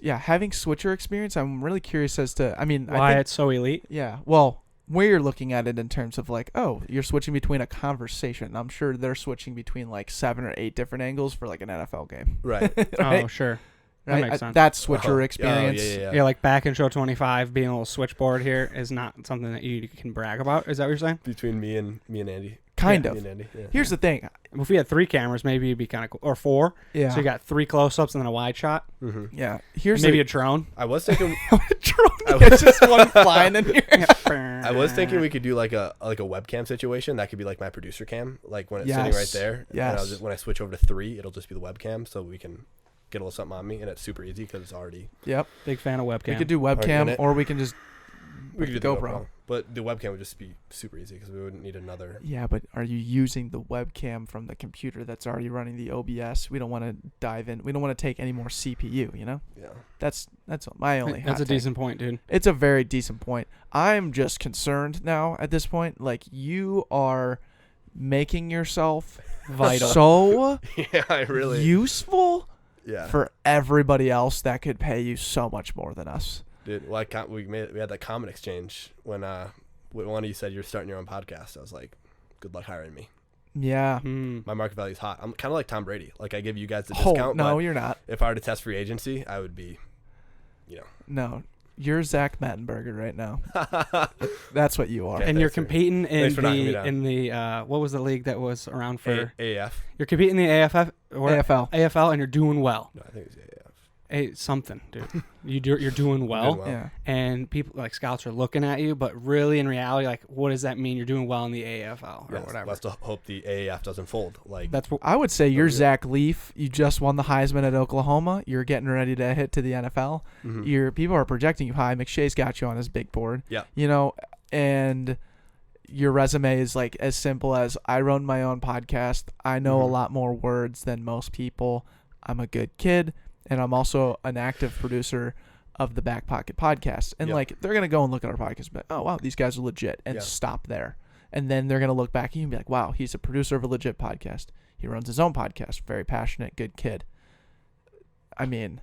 Yeah, having switcher experience, I'm really curious as to, I mean, Why it's so elite? Yeah, well, we're looking at it in terms of like, oh, you're switching between a conversation. I'm sure they're switching between like 7 or 8 different angles for like an NFL game. Right. Right? Oh, sure. That Right? makes sense. That's switcher experience. Yeah, like back in show 25, being a little switchboard here is not something that you can brag about. Is that what you're saying? Between me and Andy. Kind Me of. and Andy, yeah. Here's the thing. If we had 3 cameras, maybe it'd be kind of cool. Or 4. Yeah. So you got 3 close-ups and then a wide shot. Mm-hmm. Yeah. Here's Maybe a drone. I was thinking. It's just one flying in here. I was thinking we could do like a webcam situation. That could be like my producer cam, like when it's sitting right there. Yes. And when I switch over to 3, it'll just be the webcam, so we can get a little something on me, and it's super easy because it's already. Yep. Big fan of webcam. We could do webcam, or we can just we could do the GoPro. But the webcam would just be super easy because we wouldn't need another. Yeah, but are you using the webcam from the computer that's already running the OBS? We don't want to dive in. We don't want to take any more CPU, you know? Yeah. That's my only That's a decent point, dude. It's a very decent point. I'm just concerned now at this point. Like, you are making yourself Vital. so Yeah, I really. useful Yeah. for everybody else that could pay you so much more than us. Dude, well, we had that comment exchange when one of you said you're starting your own podcast. I was like, good luck hiring me. Yeah. My market value is hot. I'm kind of like Tom Brady. Like, I give you guys the discount. No, but you're not. If I were to test free agency, I would be, No, you're Zach Mattenberger right now. That's what you are. Okay. And you're Thanks, sir. competing in Thanks for knocking me down. what was the league that was around for AAF. You're competing in the AFL. AFL, and you're doing well. No, I think it's AAF. Something, dude. You're doing well. Yeah. And people like scouts are looking at you, but really in reality, like, what does that mean? You're doing well in the AFL or whatever. Let's hope the AAF doesn't fold. Like, That's what I would say you're Zach Leaf. You just won the Heisman at Oklahoma. You're getting ready to hit to the NFL. Mhm. People are projecting you high. McShay's got you on his big board. Yeah. You know, and your resume is like as simple as I run my own podcast. I know a lot more words than most people. I'm a good kid, and I'm also an active producer of the Backpocket podcast. And like, they're gonna go and look at our podcast and be like, oh wow, these guys are legit, and stop there. And then they're gonna look back at you and be like, wow, he's a producer of a legit podcast. He runs his own podcast. Very passionate, good kid. I mean,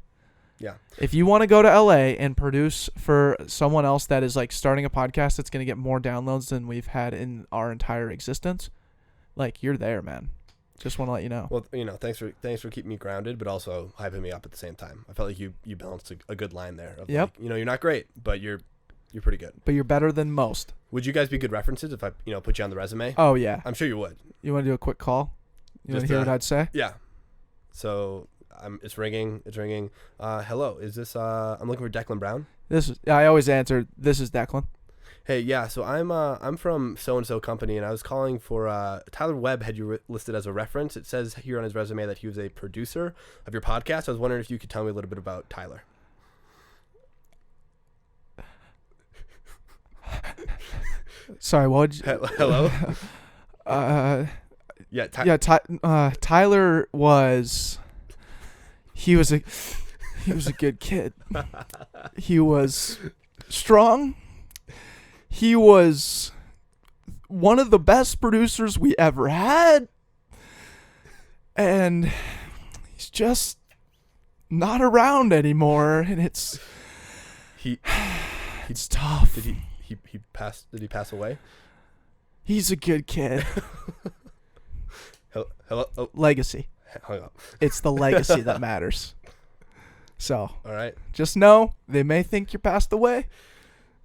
yeah. If you want to go to LA and produce for someone else that is like starting a podcast that's gonna get more downloads than we've had in our entire existence, like, you're there, man. Just want to let you know. Well, thanks for keeping me grounded, but also hyping me up at the same time. I felt like you balanced a good line there. Of like, you're not great, but you're pretty good. But you're better than most. Would you guys be good references if I put you on the resume? Oh yeah. I'm sure you would. You want to do a quick call? You want to Just, hear what I'd say? Yeah. So it's ringing. Hello. Is this? I'm looking for Declan Brown. I always answer. This is Declan. Hey, yeah. So I'm from so and so company, and I was calling for Tyler Webb. Had you listed as a reference? It says here on his resume that he was a producer of your podcast. I was wondering if you could tell me a little bit about Tyler. Sorry, what would you... Hello. Tyler was. He was a good kid. He was strong. He was one of the best producers we ever had. And he's just not around anymore, and it's tough. Did he pass? Did he pass away? He's a good kid. Hello. Oh. Legacy. Hang up. It's the legacy that matters. So, all right. Just know they may think you're passed away.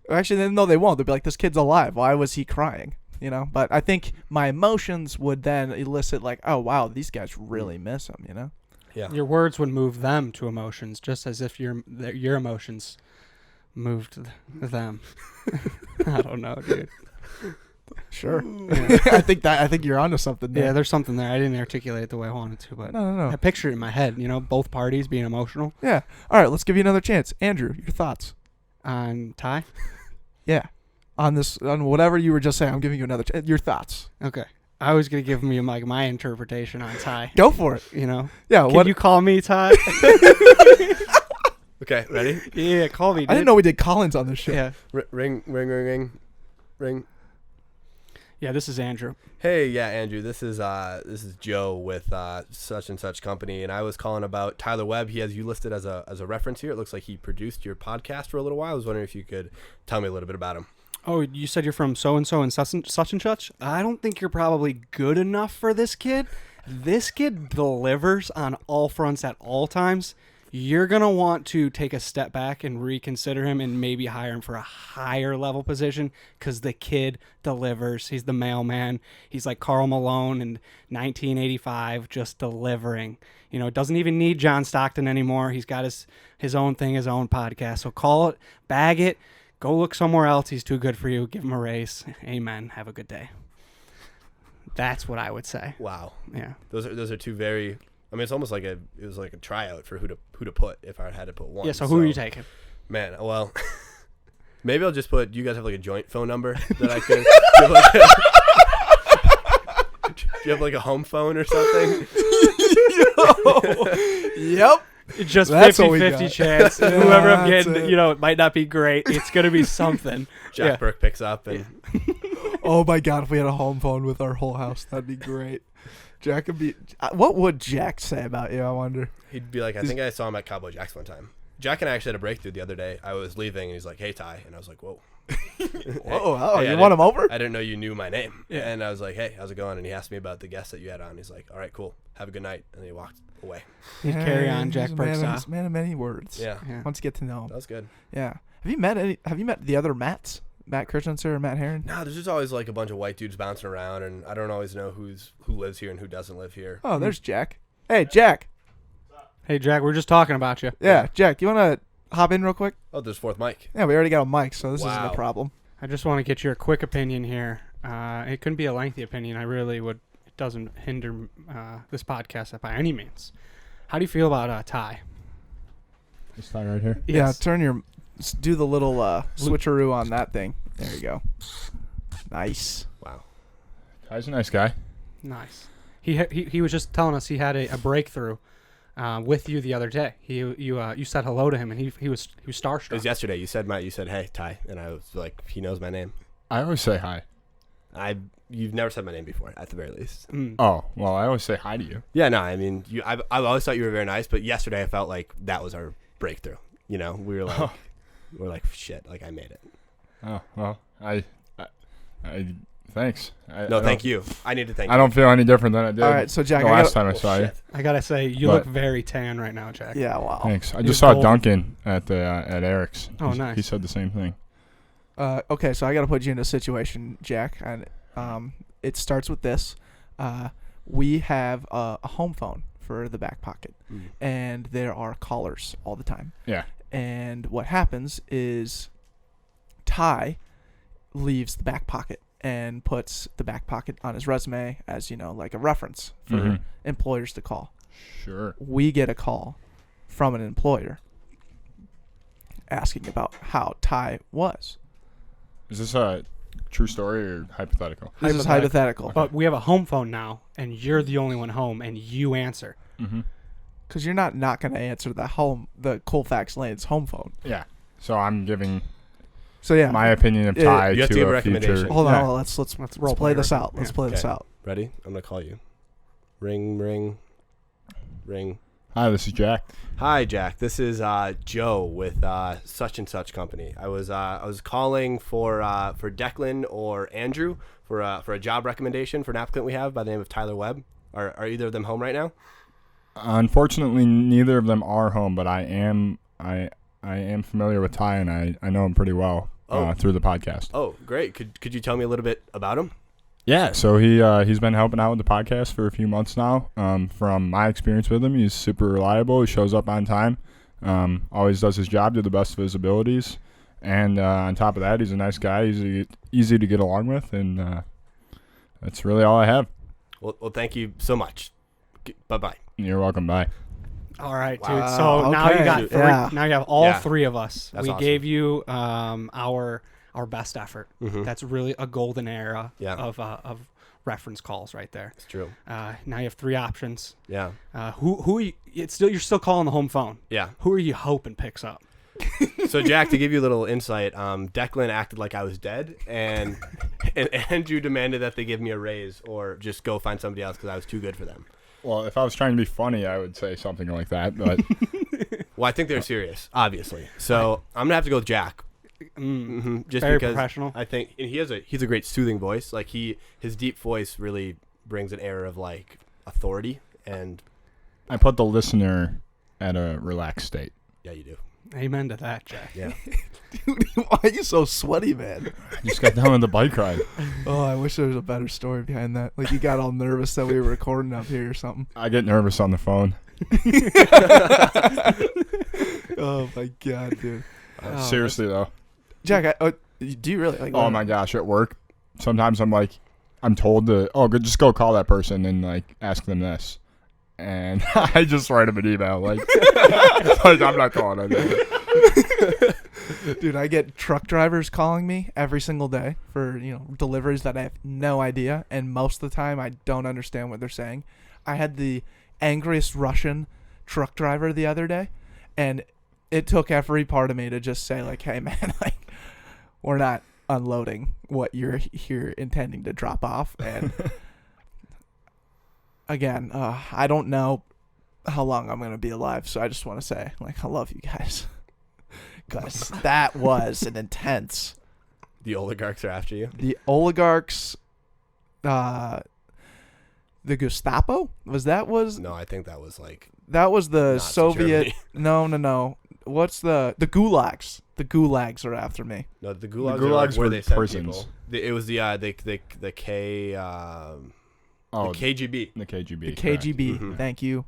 Actually, no, they won't. They'll be like, this kid's alive. Why was he crying? But I think my emotions would then elicit like, oh, wow, these guys really miss him, Yeah. Your words would move them to emotions, just as if your emotions moved them. I don't know, dude. Sure. Yeah. I think you're onto something there. Yeah, there's something there. I didn't articulate it the way I wanted to, but no. I pictured it in my head, both parties being emotional. Yeah. All right, let's give you another chance. Andrew, your thoughts on Ty? Yeah. On whatever you were just saying, I'm giving you another chance. Your thoughts. Okay. I was going to give me like my interpretation on Ty. Go for it. Yeah. Can you call me Ty? Okay, ready? Yeah, call me, dude. I didn't know we did call-ins on this show. Yeah. Ring. Yeah, this is Andrew. Hey, yeah, Andrew. This is Joe with such and such company, and I was calling about Tyler Webb. He has you listed as a reference here. It looks like he produced your podcast for a little while. I was wondering if you could tell me a little bit about him. Oh, you said you're from so-and-so and such and such? I don't think you're probably good enough for this kid. This kid delivers on all fronts at all times. You're going to want to take a step back and reconsider him and maybe hire him for a higher level position because the kid delivers. He's the mailman. He's like Karl Malone in 1985, just delivering. You know, doesn't even need John Stockton anymore. He's got his own thing, his own podcast. So call it, bag it, go look somewhere else. He's too good for you. Give him a raise. Amen. Have a good day. That's what I would say. Wow. Yeah. Those are two very. I mean, it's almost like it was like a tryout for who to put if I had to put one. Yeah. So who are you taking? Man, well, maybe I'll just put. You guys have like a joint phone number that I could. Do you have like a home phone or something? Yep. Just That's what we 50-50 got. chance. Whoever I'm That's getting, it. it might not be great. It's going to be something. Jack Burke picks up and. Oh my God! If we had a home phone with our whole house, that'd be great. Jack would be. What would Jack say about you? I wonder. He'd be like, I think I saw him at Cowboy Jack's one time. Jack and I actually had a breakthrough the other day. I was leaving, and he's like, "Hey, Ty," and I was like, "Whoa." Whoa! Hey, You want him over? I didn't know you knew my name. Yeah. And I was like, "Hey, how's it going?" And he asked me about the guest that you had on. He's like, "All right, cool. Have a good night." And he walked away. He'd carry on, Jack He's a Burke man, style. he's a man of many words. Yeah, Yeah. Once you get to know him. that was good. Yeah. Have you met the other Matts? Matt Christensen or Matt Herron? No, there's just always like a bunch of white dudes bouncing around, and I don't always know who lives here and who doesn't live here. Oh, there's Jack. Hey, Jack. Hey, Jack, we're just talking about you. Yeah, Jack. You want to hop in real quick? Oh, there's fourth mic. Yeah, we already got a mic, so this isn't Wow. a problem. I just want to get your quick opinion here. It couldn't be a lengthy opinion. It doesn't hinder this podcast by any means. How do you feel about Ty? This tie right here. Yes. Yeah, do the little switcheroo on that thing. There you go. Nice. Wow. Ty's a nice guy. Nice. He was just telling us he had a breakthrough with you the other day. You said hello to him and he was It was starstruck. yesterday. You said, "Hey, Ty," and I was like, "He knows my name." I always say hi. You've never said my name before, at the very least. Mm. Oh, well, I always say hi to you. Yeah, no, I mean, I've always thought you were very nice, but yesterday I felt like that was our breakthrough. You know, we were like, shit, like I made it. Oh, well, I thanks. No, thank you. I need to thank you. I don't feel any different than I did All right, so Jack, the last time I saw you. Shit. I gotta say, you But- look very tan right now, Jack. Yeah, wow. Thanks. I You're just saw golden. Duncan at Eric's. Oh, He nice. said the same thing. Okay, so I got to put you in a situation, Jack, and it starts with this. We have a home phone for the Backpocket, and there are callers all the time. Yeah. And what happens is Ty leaves the Backpocket and puts the Backpocket on his resume as, like a reference for Mhm. employers to call. Sure. We get a call from an employer asking about how Ty was. Is this a true story or hypothetical? This is hypothetical. But we have a home phone now, and you're the only one home, and you answer. Mm-hmm. Because you're not going to answer the Colfax Lanes home phone. Yeah. So I'm giving So yeah, my opinion of Yeah, Ty you have to to give a a recommendation. future. hold on. Yeah. Hold on, let's role play play this her. out. Let's Yeah. play this Okay. out. Ready? I'm gonna call you. Ring, ring, ring. Hi, this is Jack. Hi, Jack. This is Joe with such and such company. I was calling for Declan or Andrew for a job recommendation for an applicant we have by the name of Tyler Webb. Are either of them home right now? Unfortunately, neither of them are home, but I am familiar with Ty, and I know him pretty well through the podcast. Oh, great. Could you tell me a little bit about him? Yeah, so he's been helping out with the podcast for a few months now. From my experience with him, he's super reliable. He shows up on time. Always does his job to the best of his abilities. And on top of that, he's a nice guy. He's easy to get along with, and that's really all I have. Well, thank you so much. Bye-bye. You're welcome. Bye. All right, dude. Wow, So now you okay. got three. Yeah. Now you have all Yeah. three of us. That's we awesome. gave you our best effort. Mhm. That's really a golden era Yeah. of reference calls right there. It's true. Now you have three options. Yeah. Who are you, you're still calling the home phone. Yeah. Who are you hoping picks up? So Jack, to give you a little insight, Declan acted like I was dead, and Andrew demanded that they give me a raise or just go find somebody else because I was too good for them. Well, if I was trying to be funny, I would say something like that. But Well, I think they're serious, obviously. So I'm gonna have to go with Jack. Just Very because professional. I think and he's a great soothing voice. Like his deep voice really brings an air of like authority, and I put the listener at a relaxed state. yeah, you do. Amen to that, Jack. Yeah. Dude, why are you so sweaty, man? I just got done with the bike ride. Oh, I wish there was a better story behind that. Like you got all nervous that we were recording up here or something. I get nervous on the phone. Oh my god, dude. Seriously though. Jack, do you really like? Oh my gosh, at work, sometimes I'm told to just go call that person and like ask them this, and I just write them an email like I'm not calling them. Dude, I get truck drivers calling me every single day for deliveries that I have no idea, and most of the time I don't understand what they're saying. I had the angriest Russian truck driver the other day, and it took every part of me to just say like, hey man, like we're not unloading what you're here intending to drop off. And again, I don't know how long I'm gonna be alive, so I just want to say like I love you guys, because that was an intense. The oligarchs are after you. The oligarchs, the Gestapo No, I think that was like that was the Nazi Soviet. Germany. No. What's the gulags? The gulags are after me. No, the gulags, gulags are like where were they sent prisons. people. It was the KGB. The KGB. The correct. KGB. Mhm. Thank you.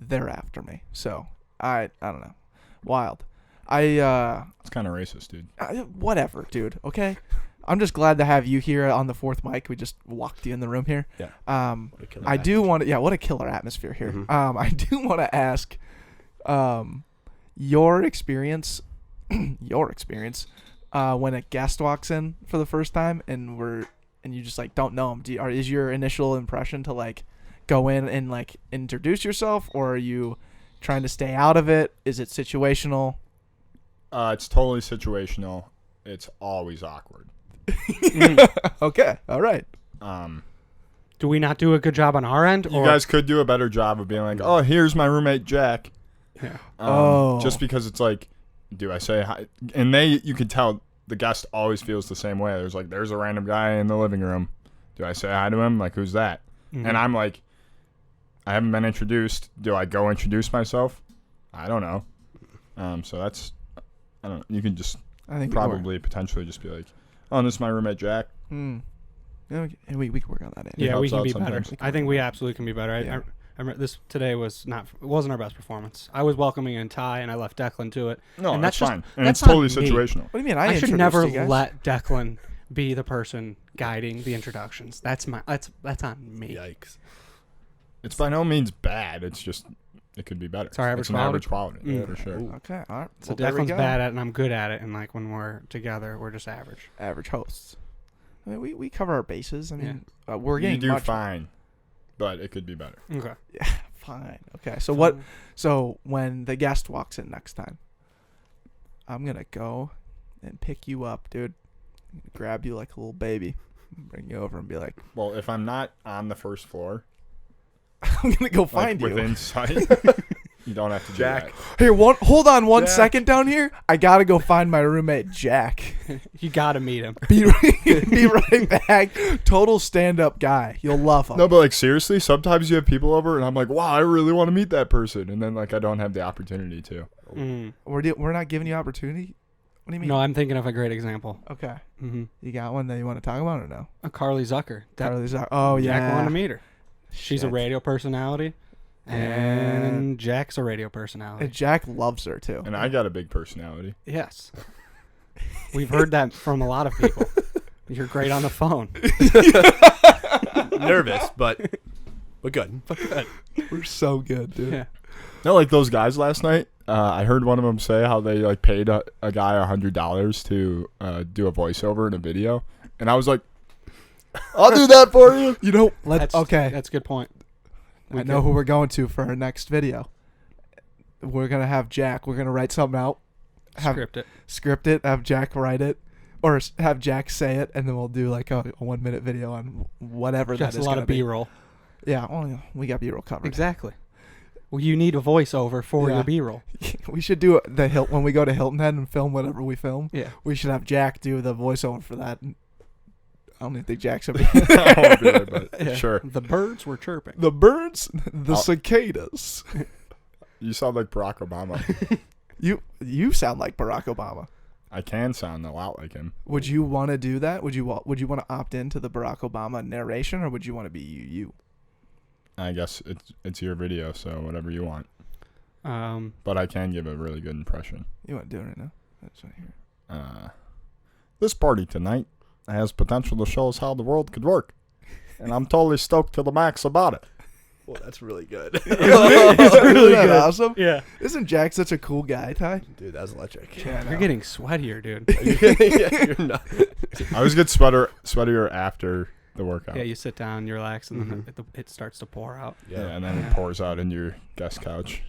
They're after me. So I don't know. Wild. I It's kind of racist, dude. whatever, dude. Okay. I'm just glad to have you here on the fourth mic. We just walked you in the room here. Yeah. I I do want to. Yeah. What a killer atmosphere here. Mhm. I do want to ask, your experience, when a guest walks in for the first time and you just like don't know them. Is your initial impression to like go in and like introduce yourself, or are you trying to stay out of it? Is it situational? It's totally situational. It's always awkward. Okay. All right. Do we not do a good job on our end? You guys could do a better job of being like, oh, here's my roommate Jack. Yeah. Just because it's like, do I say hi? And you could tell the guest always feels the same way. There's a random guy in the living room. Do I say hi to him? Like, who's that? Mhm. And I'm like, I haven't been introduced. Do I go introduce myself? I don't know. So that's, I don't know. You can just I think probably potentially just be like, oh, this is my roommate Jack. Yeah, we can work on that. Andy. Yeah, we helps can out be sometimes. better. I think we absolutely can be better. Yeah. I remember this today wasn't our best performance. I was welcoming in Ty, and I left Declan to it. No, And that's that's just- fine. And that's it's totally on me. situational. What do you mean? I should introduced never you guys. let Declan be the person guiding the introductions. That's on me. Yikes. It's by no means bad. It's just, it could be better. It's our average an quality? average quality, Mm. for sure. Okay. All right. So Well, there we Declan's go. bad at it, and I'm good at it. And like when we're together, we're just average. Average hosts. I mean, we cover our bases. I mean, we're getting You do much fine, but it could be better. Okay. fine. Okay. So what? So when the guest walks in next time, I'm gonna go and pick you up, dude. I'm gonna grab you like a little baby, bring you over, and be like, Well, if I'm not on the first floor, I'm gonna go like find you. within sight, you don't have to Jack. do that. Hey, hold on one Jack. second down here. I gotta go find my roommate Jack. You gotta meet him. Be right back. Total stand-up guy. You'll love him. No, but like seriously, sometimes you have people over, and I'm like, wow, I really want to meet that person, and then like I don't have the opportunity to. Mm. We're not giving you opportunity. What do you mean? No, I'm thinking of a great example. Okay. Mm-hmm. You got one that you want to talk about or no? Carly Zucker. Oh yeah. Jack wanted to meet her. She's a Shit. radio personality, and Jack's a radio personality. And Jack loves her too. And I got a big personality. Yes. We've heard that from a lot of people. You're great on the phone. Nervous, but good. We're so good, dude. Yeah. No, like those guys last night. I heard one of them say how they like paid a guy $100 to do a voiceover in a video, and I was like, "I'll do that for you." You know, That's a good point. I know who we're going to for our next video. We're gonna have Jack. We're gonna write something out, Script it, have Jack write it, or have Jack say it, and then we'll do like a 1 minute video on whatever Just that is. a lot of be. B-roll. Yeah, well, we got B-roll covered. Exactly. Well, you need a voiceover for Yeah. your B-roll. We should do when we go to Hilton Head and film whatever we film. Yeah. We should have Jack do the voiceover for that. I don't even think Jack should be. I won't be there, but Yeah. sure. The birds were chirping. The birds, the cicadas. You sound like Barack Obama. You sound like Barack Obama. I can sound a lot like him. Would you want to do that? Would you want to opt into the Barack Obama narration, or would you want to be you? I guess it's your video, so whatever you want. Um, But I can give a really good impression. You want to do it right now? That's right here. This party tonight has potential to show us how the world could work. And I'm totally stoked to the max about it. Well, that's really good. Isn't that good. awesome? yeah. Isn't Jack such a cool guy, Ty? Dude, that's electric. Yeah, I know. You're getting sweatier, dude. Yeah, you're not. I always get sweatier after the workout. Yeah, you sit down, you relax, and then it starts to pour out. Yeah, Yeah. and then it pours out into your guest couch.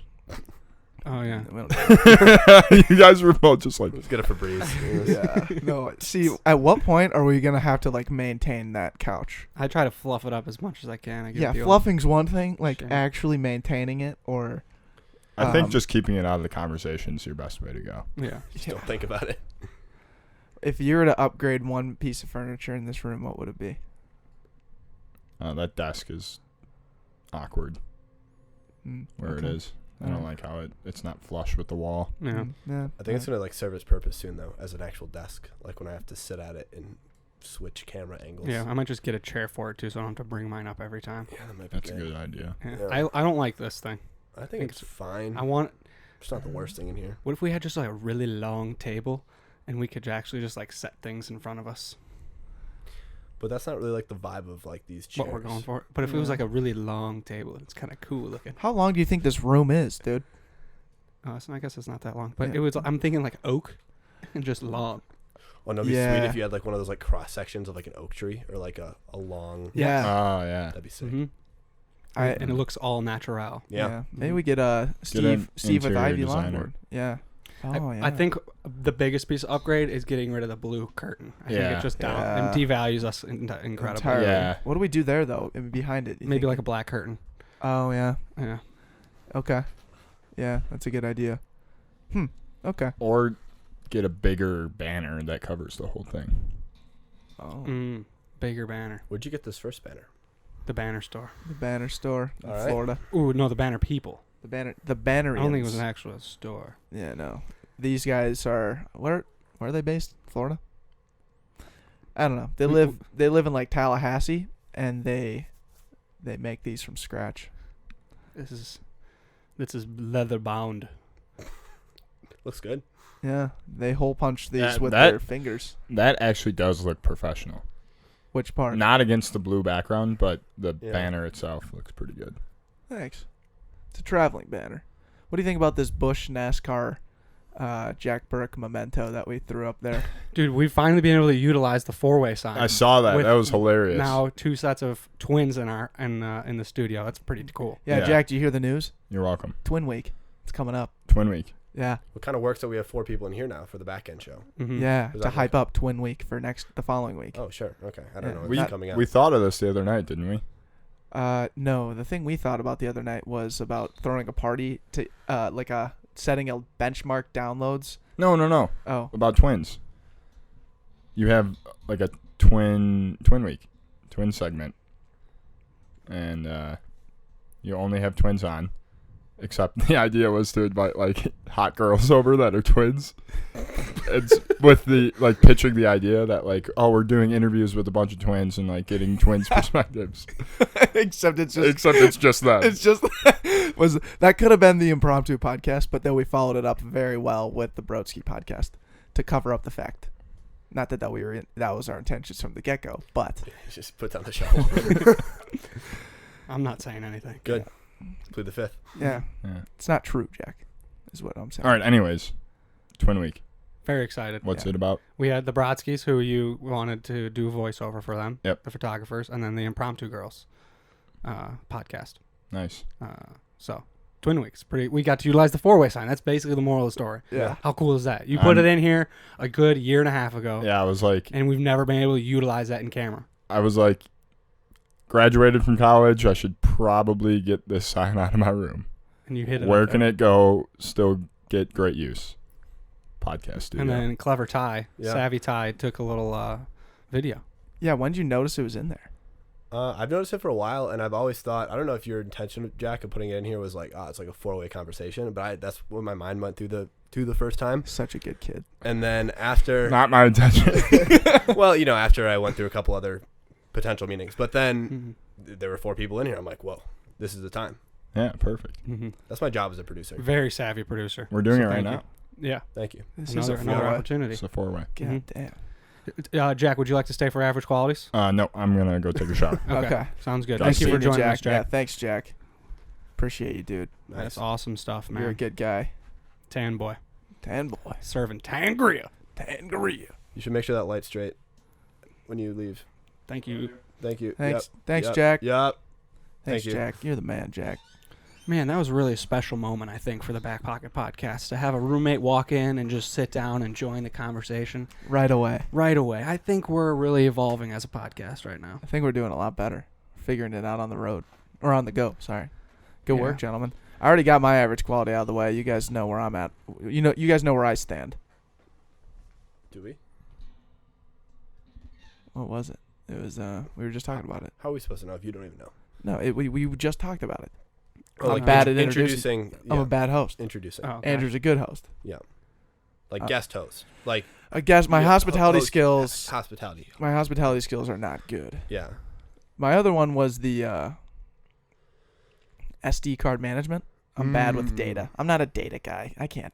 Oh, yeah. We don't- You guys were both just like, Let's get a Febreze. yeah. No. See, at what point are we gonna have to like maintain that couch? I try to fluff it up as much as I can. I give Yeah, it the old- fluffing's one thing. Like Sure. actually maintaining it, or I think just keeping it out of the conversation is your best way to go. Yeah. Just don't think about it. if you were to upgrade one piece of furniture in this room, what would it be? That desk is awkward where it Okay. is. I don't like how it's not flush with the wall. Yeah. Yeah. I think it's gonna like serve its purpose soon though, as an actual desk. Like when I have to sit at it and switch camera angles. Yeah, I might just get a chair for it, too, so I don't have to bring mine up every time. Yeah, that might be That's a good idea. Yeah. Yeah. I don't like this thing. I think it's fine. I want... It's not the worst thing in here. What if we had just like a really long table and we could actually just like set things in front of us? But that's not really like the vibe of like these chairs. What we're going for. But if it was like a really long table, it's kind of cool looking. How long do you think this room is, dude? So I guess it's not that long. But Yeah. it was. I'm thinking like oak and just long. Oh, no, it'd be Yeah. sweet if you had like one of those like cross sections of like an oak tree or like a long. Yeah. Oh, yeah. That'd be sick. Mm-hmm. And it looks all natural. Yeah. Maybe we get Steve an with interior Ivy designer. Longboard. Yeah. Oh yeah. I think the biggest piece of upgrade is getting rid of the blue curtain. I think Yeah. it just Yeah. it devalues us incredibly. Entirely. Yeah. What do we do there though? Behind it? Maybe like a black curtain. Oh yeah. Yeah. Okay. Yeah, that's a good idea. Okay. Or get a bigger banner that covers the whole thing. Oh. Bigger banner. Where'd you get this first banner? The banner store. The banner store in All right. Florida. Ooh, no, the banner people. The banner. I don't think it was an actual store. Yeah, no. These guys are where are they based? Florida? I don't know. They live in like Tallahassee, and they make these from scratch. This is leather bound. Looks good. Yeah, they hole punch these That- with that- their fingers. That actually does look professional. Which part? Not against the blue background, but the Yeah. banner itself looks pretty good. Thanks. It's a traveling banner. What do you think about this Busch NASCAR Jack Burke memento that we threw up there? Dude, we've finally been able to utilize the four-way sign. I saw that. With That was hilarious. Now 2 sets of twins in the studio. That's pretty cool. Yeah, Yeah. Jack, do you hear the news? You're welcome. Twin Week. It's coming up. Twin Week. Yeah. What kind of works that we have 4 people in here now for the back end show? Mhm. Yeah, Does to that hype up Twin Week for the following week. Oh, sure. Okay. I don't Yeah. know. We, It's coming up. we thought of this the other night, didn't we? No, the thing we thought about the other night was about throwing a party to setting a benchmark downloads. No. Oh, About twins. You have like a twin week, twin segment, and you only have twins on. Except the idea was to invite like hot girls over that are twins. It's with the like pitching the idea that like, oh, we're doing interviews with a bunch of twins and like getting twins' perspectives. except it's Just that. it's just that could have been the impromptu podcast, but then we followed it up very well with the Brodsky podcast to cover up the fact. Not that that was our intentions from the get go, but Just put down the shovel. I'm not saying anything. Good. Plead the fifth. yeah, Yeah. it's not true, Jack, is what I'm saying. All right. Anyways, twin week. Very excited. What's Yeah. it about? We had the Brodskys, who you wanted to do voiceover for them. Yep. The photographers, and then the Impromptu Girls podcast. Nice. So Twin Weeks. We got to utilize the 4-way sign. That's basically the moral of the story. Yeah. How cool is that? You put it in here a good year and a half ago. Yeah, I was like, and we've never been able to utilize that in camera. I was like, graduated from college. I should probably get this sign out of my room. And you hit it. Where can it go? Still get great use. Podcast studio. And then Clever Ty, Yeah. Savvy Ty, took a little video. Yeah, when did you notice it was in there? I've noticed it for a while, and I've always thought, I don't know if your intention, Jack, of putting it in here was like, it's like a 4-way conversation, but that's when my mind went through the first time. Such a good kid. And then after, Not my intention. well, after I went through a couple other potential meetings, but then there were 4 people in here. I'm like, whoa, this is the time. Yeah, perfect. That's my job as a producer. Very savvy producer. We're doing So it right thank now. you. Yeah. Thank you. This is a Another 4-way. opportunity. It's a 4-way. God damn. Jack, would you like to stay for average qualities? No, I'm gonna go take a shower. Okay. Sounds good. Got Thank you see for Seeing joining Jack. us, Jack. Yeah, thanks, Jack. Appreciate you, dude. That's awesome stuff, man. You're a good guy. Tan boy. Tan boy. Serving Tangria. Tangria. You should make sure that light's straight when you leave. Thank you. Thank you. Thanks. Yep. Thanks, Yep. Jack. Yep. Thanks, Thank you. Jack. You're the man, Jack. Man, that was really a special moment, I think, for the Backpocket podcast, to have a roommate walk in and just sit down and join the conversation Right away. right away. I think we're really evolving as a podcast right now. I think we're doing a lot better. Figuring it out on the road. Or on the go, sorry. Good Yeah. work, gentlemen. I already got my average quality out of the way. You guys know where I'm at. You guys know where I stand. Do we? What was it? It was we were just talking about it. How are we supposed to know if you don't even know? No, we just talked about it. Oh, I'm like bad at introducing. I'm a bad host. Introducing. Oh, okay. Andrew's a good host. Like guest host. Like I guess my yeah, hospitality host- skills. Hospitality. My hospitality skills are not good. Yeah. My other one was the SD card management. I'm bad with data. I'm not a data guy. I can't.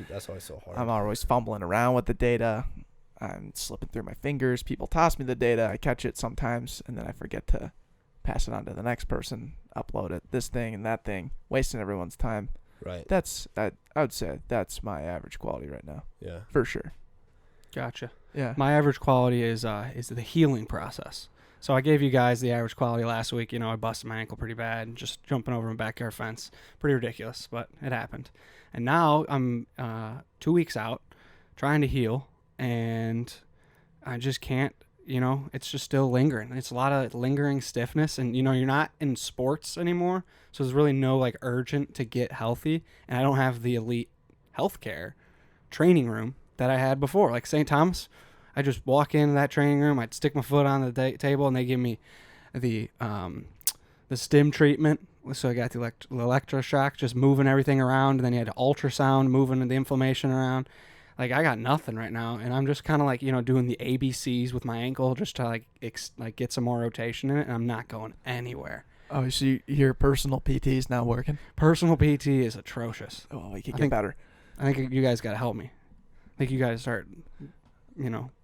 That's why it's so hard. I'm always fumbling around with the data. I'm slipping through my fingers. People toss me the data. I catch it sometimes, and then I forget to pass it on to the next person, upload it, this thing and that thing, wasting everyone's time. Right. I would say that's my average quality right now, Yeah. for sure. Gotcha. Yeah. My average quality is the healing process. So I gave you guys the average quality last week. I busted my ankle pretty bad, just jumping over my backyard fence. Pretty ridiculous, but it happened. And now I'm 2 weeks out, trying to heal, and I just can't. It's just still lingering. It's a lot of lingering stiffness, and you're not in sports anymore, so there's really no urgent to get healthy, and I don't have the elite healthcare training room that I had before. Like St. Thomas, I just walk into that training room, I'd stick my foot on the table, and they give me the stim treatment. So I got the electroshock, just moving everything around, and then you had ultrasound, moving the inflammation around. I got nothing right now, and I'm just kind of doing the ABCs with my ankle just to get some more rotation in it, and I'm not going anywhere. Oh, so your personal PT is not working? Personal PT is atrocious. Oh, we can I get think- better. I think you guys got to help me. I think you guys start,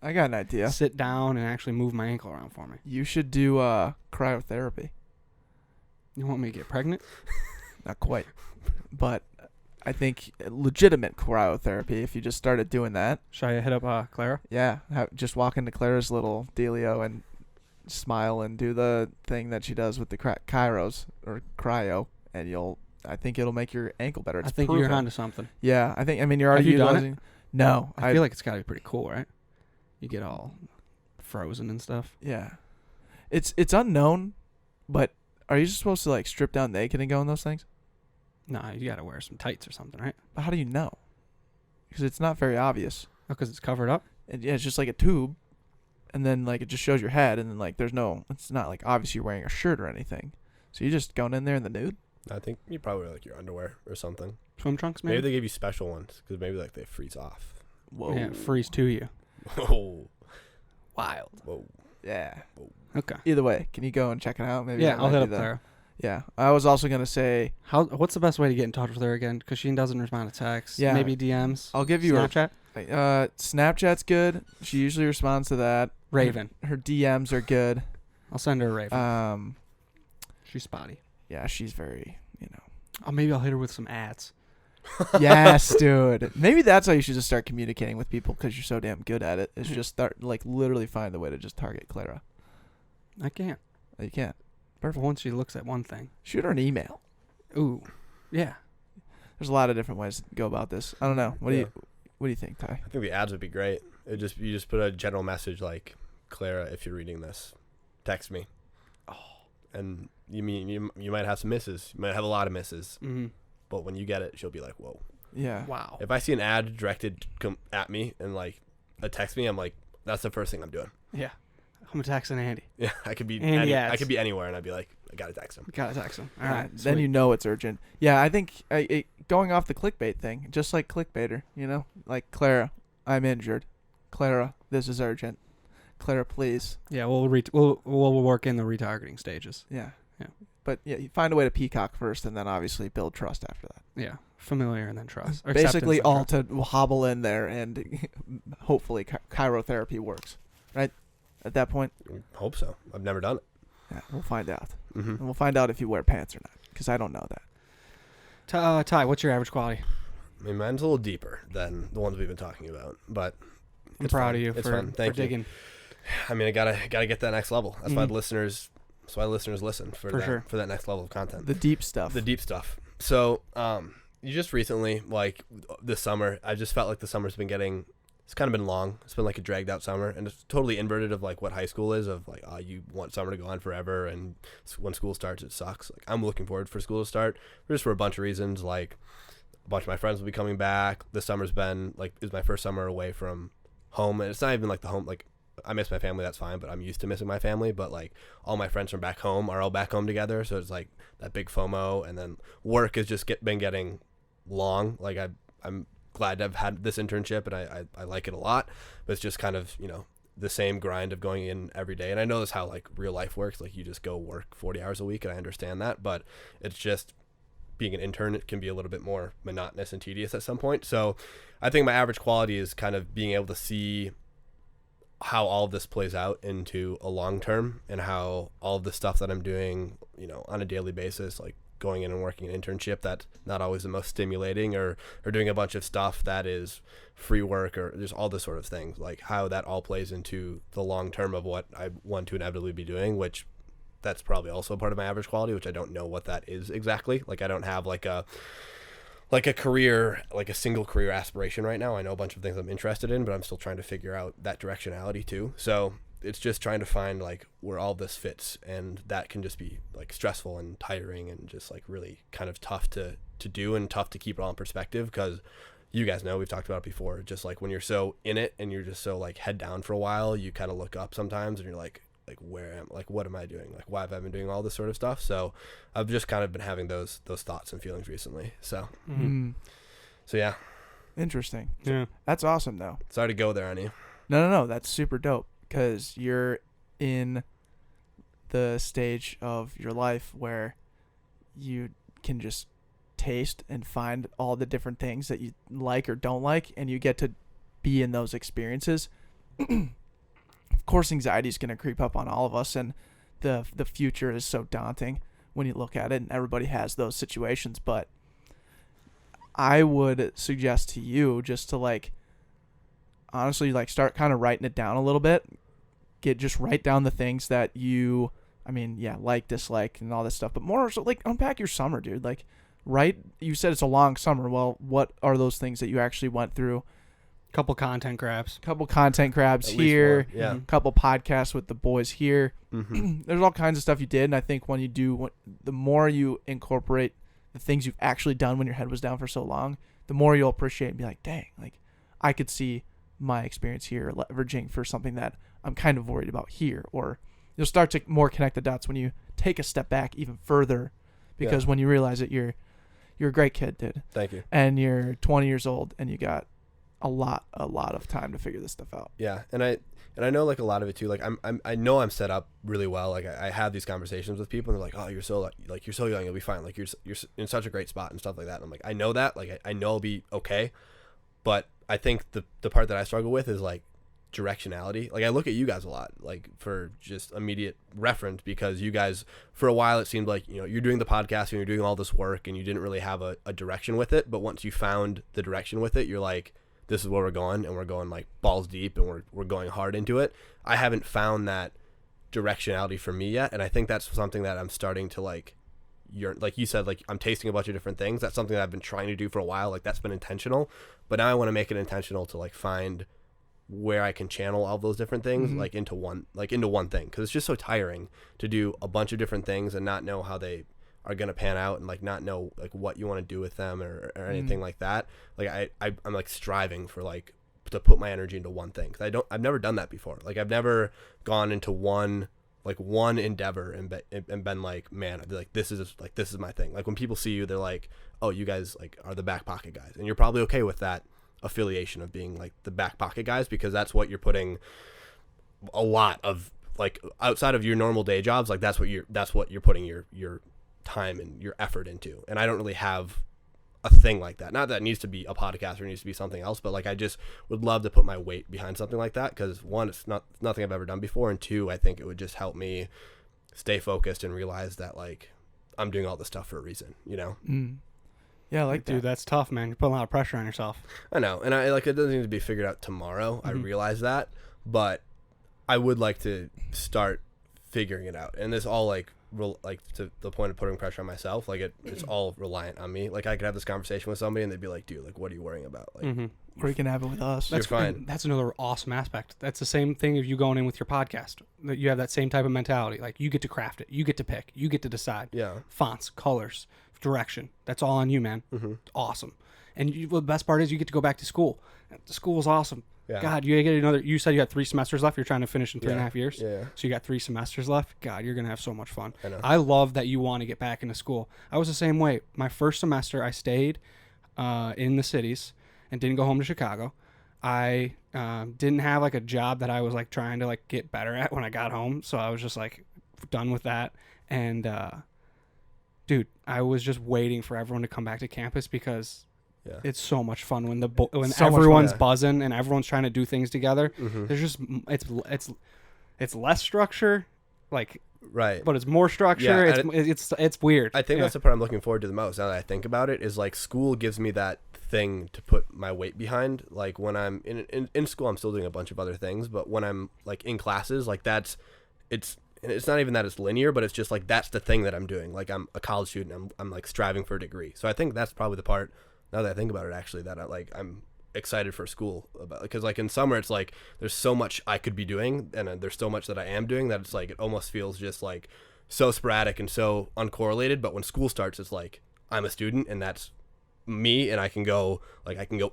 I got an idea. sit down and actually move my ankle around for me. You should do cryotherapy. You want me to get pregnant? Not quite, but I think legitimate cryotherapy. If you just started doing that, Should I hit up Clara? yeah, just walk into Clara's little dealio and smile and do the thing that she does with the cryo, and I think it'll make your ankle better. It's I think proven. you're onto something. Yeah, you're already Have you done it? utilizing. No, I feel like it's got to be pretty cool, right? You get all frozen and stuff. yeah, it's unknown, but are you just supposed to strip down naked and go in those things? Nah, you got to wear some tights or something, right? But how do you know? Because it's not very obvious. Oh, because it's covered up? And yeah, it's just like a tube, and then it just shows your head, and then it's not obvious you're wearing a shirt or anything. So you're just going in there in the nude. I think you probably wear your underwear or something. Swim trunks, Maybe maybe? they give you special ones because maybe they freeze off. Whoa. Yeah, freeze to you. Whoa. Wild. Whoa. Yeah. Okay. Either way, can you go and check it out? Maybe Yeah, that I'll might hit be up the- Clara. Yeah, I was also gonna say What's the best way to get in touch with her again? Because she doesn't respond to texts. Yeah. Maybe DMs. I'll give you Snapchat. Snapchat's good. She usually responds to that. Raven. Her DMs are good. I'll send her a Raven. Um, She's spotty. yeah, she's very Oh, maybe I'll hit her with some ads. Yes, dude. Maybe that's how you should just start communicating with people because you're so damn good at it. Is just start literally find a way to just target Clara. I can't. You can't. Perfect. Once she looks at one thing. Shoot her an email. Ooh. Yeah. There's a lot of different ways to go about this. I don't know. What do you think, Ty? I think the ads would be great. You just put a general message like, Clara, if you're reading this, text me. Oh. And you might have some misses. You might have a lot of misses. Mm-hmm. But when you get it, she'll be like, whoa. Yeah. Wow. If I see an ad directed at me and like a text me, I'm like, that's the first thing I'm doing. Yeah. I'm texting Andy. Yeah, I could be Andy I could be anywhere, and I'd be like, I gotta text him. Gotta text him. All right. Then you know it's urgent. Yeah, I think going off the clickbait thing, just like clickbaiter, like Clara, I'm injured. Clara, this is urgent. Clara, please. Yeah, we'll work in the retargeting stages. Yeah. Yeah. But yeah, you find a way to peacock first, and then obviously build trust after that. Yeah, familiar and then trust. Or Basically, acceptance all and to hobble in there, and hopefully chirotherapy works. Right? At that point. Hope so. I've never done it. Yeah, we'll find out. Mm-hmm. And we'll find out if you wear pants or not, because I don't know that. Ty, what's your average quality? I mean, mine's a little deeper than the ones we've been talking about, but I'm it's proud fun. of you It's for fun. Thank you. digging. I mean, I gotta get that next level. That's why Mhm. listeners listen for that next level of content. The deep stuff. The deep stuff. So, you just recently, like this summer, I just felt like the summer's been getting. It's kind of been long. It's been like a dragged out summer, and it's totally inverted of like what high school is. Of like, you want summer to go on forever, and when school starts, it sucks. Like, I'm looking forward for school to start, just for a bunch of reasons. Like, a bunch of my friends will be coming back. This summer's been like is my first summer away from home, and it's not even like the home. Like, I miss my family, that's fine, but I'm used to missing my family. But like, all my friends from back home are all back home together, so it's like that big FOMO. And then work has just been getting long. Like, I'm glad to have had this internship, and I like it a lot, but it's just kind of, the same grind of going in every day. And I know that's how like real life works. Like, you just go work 40 hours a week, and I understand that, but it's just being an intern, it can be a little bit more monotonous and tedious at some point. So I think my average quality is kind of being able to see how all of this plays out into a long term, and how all of the stuff that I'm doing, on a daily basis, like going in and working an internship that's not always the most stimulating, or doing a bunch of stuff that is free work, or there's all this sort of things, like how that all plays into the long term of what I want to inevitably be doing, which that's probably also part of my average quality, which I don't know what that is exactly. Like, I don't have like a career, like a single career aspiration right now. I know a bunch of things I'm interested in, but I'm still trying to figure out that directionality too. So it's just trying to find like where all this fits, and that can just be like stressful and tiring, and just like really kind of tough to do, and tough to keep it all in perspective, because you guys know, we've talked about it before, just like when you're so in it and you're just so like head down for a while, you kind of look up sometimes and you're like what am I doing? Like, why have I been doing all this sort of stuff? So I've just kind of been having those thoughts and feelings recently. So so yeah. Interesting. Yeah. That's awesome, though. Sorry to go there on you. No. That's super dope, because you're in the stage of your life where you can just taste and find all the different things that you like or don't like, and you get to be in those experiences. Of course, anxiety is going to creep up on all of us, and the future is so daunting when you look at it, and everybody has those situations. But I would suggest to you just to like honestly like start kind of writing it down a little bit. Just write down the things that you, like, dislike, and all this stuff. But more so, like, unpack your summer, dude. Like, you said it's a long summer. Well, what are those things that you actually went through? Couple content grabs At here. least one, yeah. Couple podcasts with the boys here. Mm-hmm. There's all kinds of stuff you did, and I think when you do, the more you incorporate the things you've actually done when your head was down for so long, the more you'll appreciate and be like, dang, like, I could see my experience here leveraging for something that I'm kind of worried about here. Or you'll start to more connect the dots when you take a step back even further, because when you realize that you're a great kid, dude. Thank you. And you're 20 years old, and you got a lot of time to figure this stuff out. Yeah, and I know like a lot of it too. Like I know I'm set up really well. Like I have these conversations with people, and they're like, "Oh, you're so young, you'll be fine. Like you're in such a great spot and stuff like that." And I'm like, I know that. Like I know I'll be okay, but I think the part that I struggle with is like directionality. Like, I look at you guys a lot, like, for just immediate reference, because you guys, for a while, it seemed like, you're doing the podcast and you're doing all this work, and you didn't really have a direction with it. But once you found the direction with it, you're like, this is where we're going, and we're going like balls deep, and we're going hard into it. I haven't found that directionality for me yet, and I think that's something that I'm starting to like you're like you said, like I'm tasting a bunch of different things. That's something that I've been trying to do for a while. Like that's been intentional, but now I want to make it intentional to like find where I can channel all those different things like into one thing, because it's just so tiring to do a bunch of different things and not know how they are going to pan out, and like not know like what you want to do with them or anything like that. Like I'm like striving for like to put my energy into one thing, because I've never done that before. Like I've never gone into one endeavor and been like, man, I'd be like, this is my thing. Like when people see you, they're like, oh, you guys like are the Backpocket guys, and you're probably okay with that affiliation of being like the Backpocket guys, because that's what you're putting a lot of, like outside of your normal day jobs, like that's what you're putting your time and your effort into. And I don't really have a thing like that. Not that it needs to be a podcast or it needs to be something else, but like I just would love to put my weight behind something like that, because one, it's nothing I've ever done before, and two, I think it would just help me stay focused and realize that like I'm doing all this stuff for a reason, you know? Yeah, I like Dude, that's tough, man. You're putting a lot of pressure on yourself. I know, and I like it doesn't need to be figured out tomorrow. I realize that, but I would like to start figuring it out. And this all like to the point of putting pressure on myself, like it's all reliant on me. Like I could have this conversation with somebody and they'd be like, dude, like what are you worrying about? Like Or you can have it with us. You're fine. That's another awesome aspect. That's the same thing if you going in with your podcast. That you have that same type of mentality. Like you get to craft it, you get to pick, you get to decide. Yeah. Fonts, colors, direction. That's all on you, man. Awesome. And the best part is you get to go back to school. The school is awesome. Yeah. God, you get another. You said you had 3 semesters left. You're trying to finish in 3.5 years. Yeah. So you got 3 semesters left. God, you're gonna have so much fun. I know. I love that you want to get back into school. I was the same way. My first semester, I stayed in the cities and didn't go home to Chicago. I didn't have like a job that I was like trying to like get better at when I got home. So I was just like done with that. And dude, I was just waiting for everyone to come back to campus, because it's so much fun when So everyone's buzzing and everyone's trying to do things together. Mm-hmm. There's just it's less structure, like Right. but it's more structure. It's weird. I think that's the part I'm looking forward to the most now that I think about it, is like school gives me that thing to put my weight behind. Like when I'm in school, I'm still doing a bunch of other things, but when I'm like in classes, like it's not even that it's linear, but it's just like that's the thing that I'm doing. Like I'm a college student, I'm like striving for a degree. So I think that's probably the part, now that I think about it, actually, that I'm excited for school about, because like in summer it's like there's so much I could be doing, and there's so much that I am doing, that it's like it almost feels just like so sporadic and so uncorrelated. But when school starts, it's like I'm a student and that's me, and I can go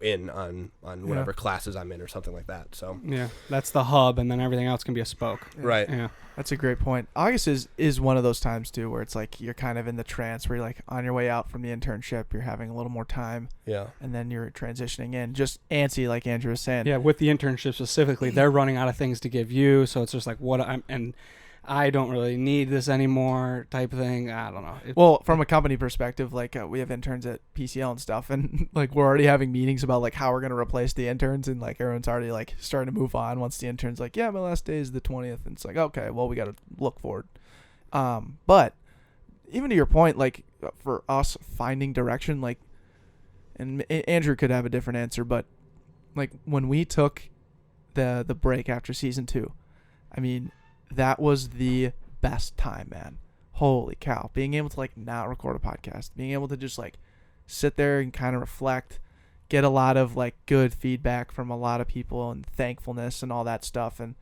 in on whatever classes I'm in or something like that. So yeah, that's the hub, and then everything else can be a spoke. Right. Yeah. That's a great point. August is one of those times too where it's like you're kind of in the trance where you're like on your way out from the internship, you're having a little more time. Yeah. And then you're transitioning in, just antsy, like Andrew was saying. Yeah, with the internship specifically, they're running out of things to give you, so it's just like I don't really need this anymore type of thing. I don't know. Well, from a company perspective, like we have interns at PCL and stuff, and like we're already having meetings about like how we're going to replace the interns, and like everyone's already like starting to move on once the intern's like, yeah, my last day is the 20th. And it's like, okay, well, we got to look forward. But even to your point, like for us finding direction, like, and Andrew could have a different answer, but like when we took the break after season 2, I mean, that was the best time, man. Holy cow. Being able to like not record a podcast, being able to just like sit there and kind of reflect, get a lot of like good feedback from a lot of people and thankfulness and all that stuff. And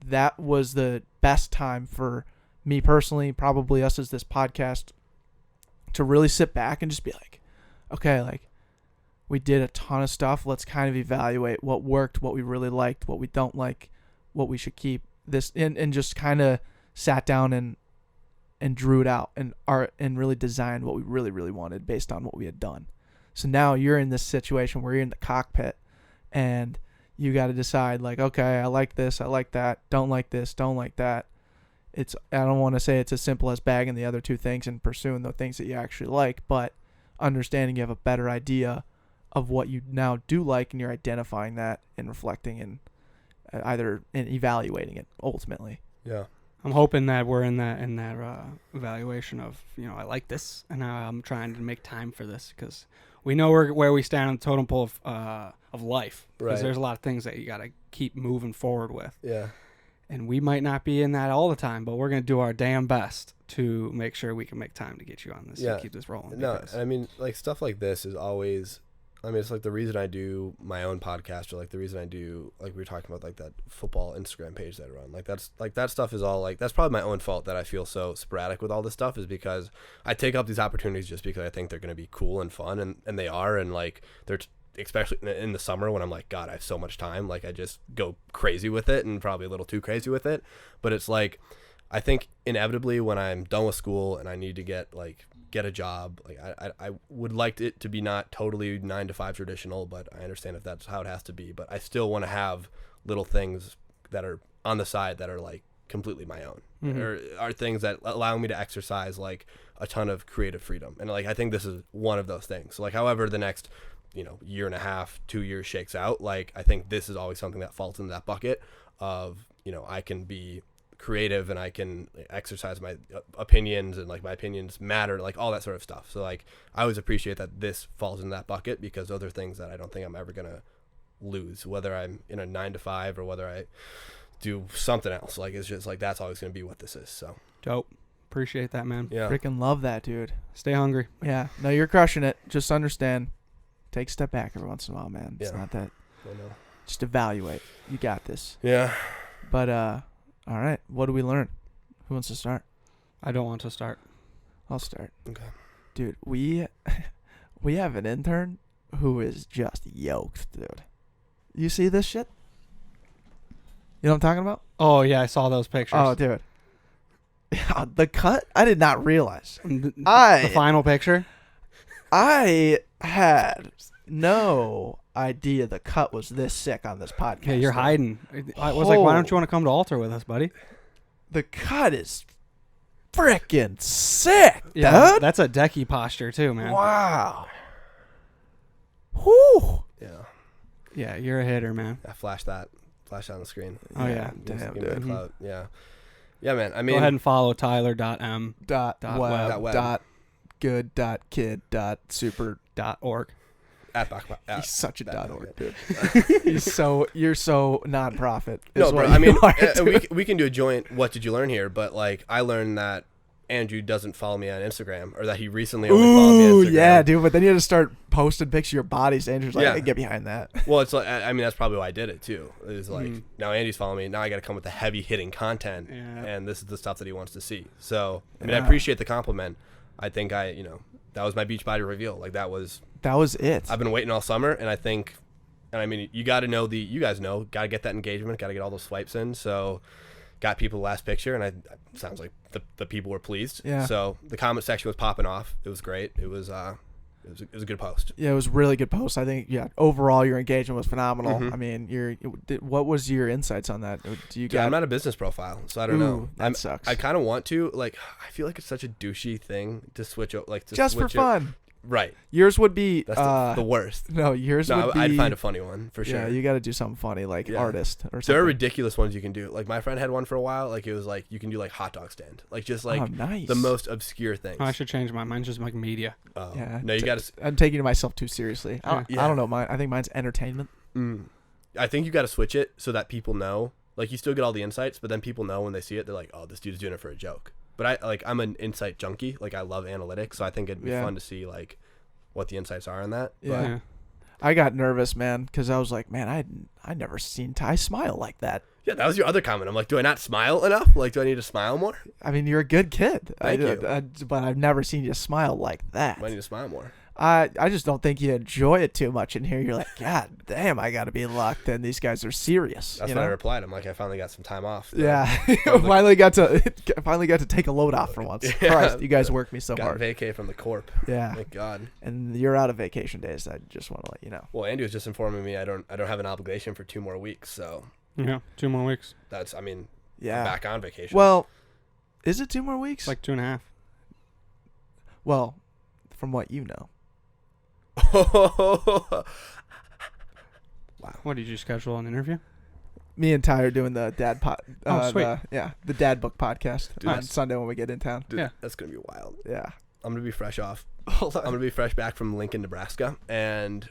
that was the best time for me personally, probably us as this podcast, to really sit back and just be like, okay, like we did a ton of stuff. Let's kind of evaluate what worked, what we really liked, what we don't like, what we should keep. This and just kind of sat down and drew it out and really designed what we really, really wanted based on what we had done. So now you're in this situation where you're in the cockpit and you got to decide like, okay, I like this, I like that, don't like this, don't like that. I don't want to say it's as simple as bagging the other 2 things and pursuing the things that you actually like, but understanding you have a better idea of what you now do like, and you're identifying that and reflecting and either in evaluating it ultimately. Yeah. I'm hoping that we're in that evaluation of, I like this, and I'm trying to make time for this, because we know where we stand on the totem pole of life. Because there's a lot of things that you got to keep moving forward with. Yeah. And we might not be in that all the time, but we're going to do our damn best to make sure we can make time to get you on this and keep this rolling. No, I mean, like, stuff like this is always, I mean, it's like the reason I do my own podcast, or like the reason I do, like we were talking about, like that football Instagram page that I run. Like that's like that stuff is all like, that's probably my own fault that I feel so sporadic with all this stuff, is because I take up these opportunities just because I think they're going to be cool and fun, and they are, and like they're especially in the summer when I'm like, God, I have so much time. Like I just go crazy with it, and probably a little too crazy with it. But it's like, I think inevitably when I'm done with school and I need to get a job, like I would like it to be not totally 9 to 5 traditional, but I understand if that's how it has to be. But I still want to have little things that are on the side that are like completely my own, or are things that allow me to exercise like a ton of creative freedom. And like I think this is one of those things. So like however the next year and a half, 2 years shakes out, like I think this is always something that falls in that bucket of I can be creative and I can exercise my opinions, and like my opinions matter, like all that sort of stuff. So like I always appreciate that this falls in that bucket, because those are things that I don't think I'm ever gonna lose, whether I'm in a 9 to 5 or whether I do something else. Like it's just like that's always gonna be what this is. So dope. Appreciate that, man. Yeah. Freaking love that, dude. Stay hungry. Yeah. No, you're crushing it. Just understand. Take a step back every once in a while, man. It's not that. I know. Just evaluate. You got this. Yeah. But all right. What do we learn? Who wants to start? I don't want to start. I'll start. Okay. Dude, we have an intern who is just yoked, dude. You see this shit? You know what I'm talking about? Oh yeah, I saw those pictures. Oh, dude. Yeah, the cut? I did not realize. The I final picture. I had no idea the cut was this sick on this podcast. Yeah, you're dude. hiding. I was like, why don't you want to come to Alter with us, buddy? The cut is freaking sick, Yeah, dude. that's a decky posture too, man. Wow. Whew. Yeah. Yeah, you're a hitter, man. Yeah. Flash that on the screen. Oh yeah. Damn, Give me the dude. clout. Yeah. Yeah, man. I mean, Go ahead and follow Tyler.m. Dot Dot web. web. Dot good. Dot kid. Dot super. .org. at Backpocket. He's such a dot Backpocket. org, dude. You're so nonprofit. No, is bro. what I mean, you are, we can do a joint. What did you learn here? But like, I learned that Andrew doesn't follow me on Instagram, or that he recently only followed me on Ooh, Instagram. yeah, dude. But then you had to start posting pictures of your bodies. Andrew's like, Yeah. hey, get behind that. Well, it's like, I mean, that's probably why I did it too. It was like, now Andy's following me. Now I got to come with the heavy hitting content, Yeah. and this is the stuff that he wants to see. So, I mean, Yeah. I appreciate the compliment. I think that was my beach body reveal. Like that was it. I've been waiting all summer, and I think, and I mean, you got to know you guys know, got to get that engagement, got to get all those swipes in. So, got people last picture, and sounds like the people were pleased. Yeah. So the comment section was popping off. It was great. It was a good post. Yeah, it was a really good post. I think, overall your engagement was phenomenal. Mhm. I mean, what was your insights on that? Do you Yeah, I'm not a business profile, so I don't know. That sucks. I kind of want to, like, I feel like it's such a douchey thing to switch out, like, to just for switch it- fun. Right. Yours would be That's the worst. no, yours No, would be. I'd find a funny one for sure. Yeah, you got to do something funny, like Yeah. artist or There are something. ridiculous ones you can do. Like my friend had one for a while. Like it was like you can do like hot dog stand, like just like oh, nice. the most obscure things. Oh, I should change mine. Mine's just like media. Oh. Yeah. No, you got to. I'm taking myself too seriously. I Yeah. don't know. I think mine's entertainment. I think you got to switch it so that people know. Like you still get all the insights, but then people know when they see it, they're like, "Oh, this dude's doing it for a joke." But I'm an insight junkie. Like I love analytics, so I think it'd be Yeah. fun to see like what the insights are on that. Yeah. Yeah. I got nervous, man, because I was like, man, I never seen Ty smile like that. Yeah, that was your other comment. I'm like, do I not smile enough? Like, do I need to smile more? I mean, you're a good kid. Thank you. But I've never seen you smile like that. I need to smile more. I just don't think you enjoy it too much in here. You're like, God damn, I got to be locked in. These guys are serious. That's you what I know? replied. I'm like, I finally got some time off. Yeah, From the- finally got to take a load off for once. Yeah. Christ, you guys work me so got hard. vacay from the corp. Yeah, Thank God. and you're out of vacation days. I just want to let you know. Well, Andy was just informing me I don't have an obligation for 2 more weeks. So Yeah. 2 more weeks. that's, I mean, Yeah. I'm back on vacation. Well, is it 2 more weeks? It's like 2.5. well, from what you know. What, did you schedule an interview? Me and Ty are doing the dad sweet. the dad book podcast Dude, on nice. Sunday when we get in town. Dude, Yeah. that's gonna be wild. Yeah. I'm gonna be fresh off. Hold I'm gonna be fresh back from Lincoln, Nebraska, and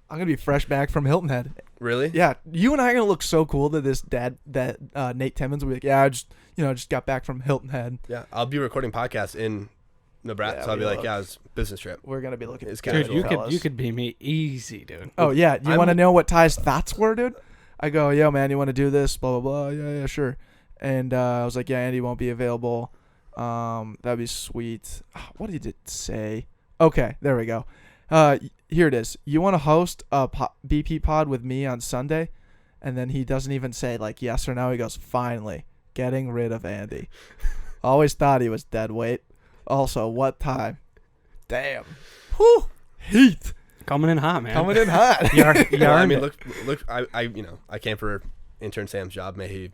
I'm gonna be fresh back from Hilton Head. Really? Yeah, you and I are gonna look so cool to this Nate Timmons will be like, yeah, I just got back from Hilton Head. Yeah, I'll be recording podcasts in Nebraska, Yeah, so I'll be we like, look. yeah, it was a business trip. We're gonna be looking. It's Dude, casual. you could be me easy, dude. Oh yeah, you I'm- want to know what Ty's thoughts were, dude? I go, yo man, you want to do this? Blah blah blah. Yeah, sure. And I was like, yeah, Andy won't be available. That'd be sweet. What did it say? Okay, there we go. Here it is. You want to host a BP pod with me on Sunday? And then he doesn't even say like yes or no. He goes, finally, getting rid of Andy. Always thought he was dead weight. Also, what time? Damn. Whew. Heat. Coming in hot, man. Coming in hot. You Well, I earned mean, it. look, I came for intern Sam's job. May he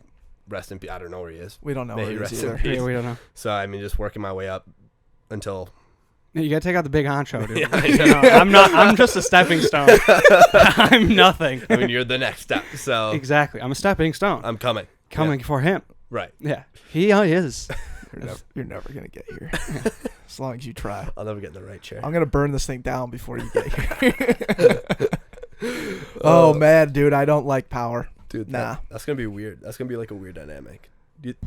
rest in peace. I don't know where he is. We don't know May where he he is rest in either. peace. Yeah, we don't know. So I mean, just working my way up until. You gotta take out the big honcho, dude. Yeah, I You know, I'm not. I'm just a stepping stone. I'm nothing. I mean, you're the next step. So Exactly. I'm a stepping stone. I'm coming. Coming for him. Right. Yeah, he is. You're never gonna get here. As long as you try. I'll never get in the right chair. I'm gonna burn this thing down before you get here. Oh man, dude, I don't like power. Dude, Nah. that's gonna be weird. That's gonna be like a weird dynamic.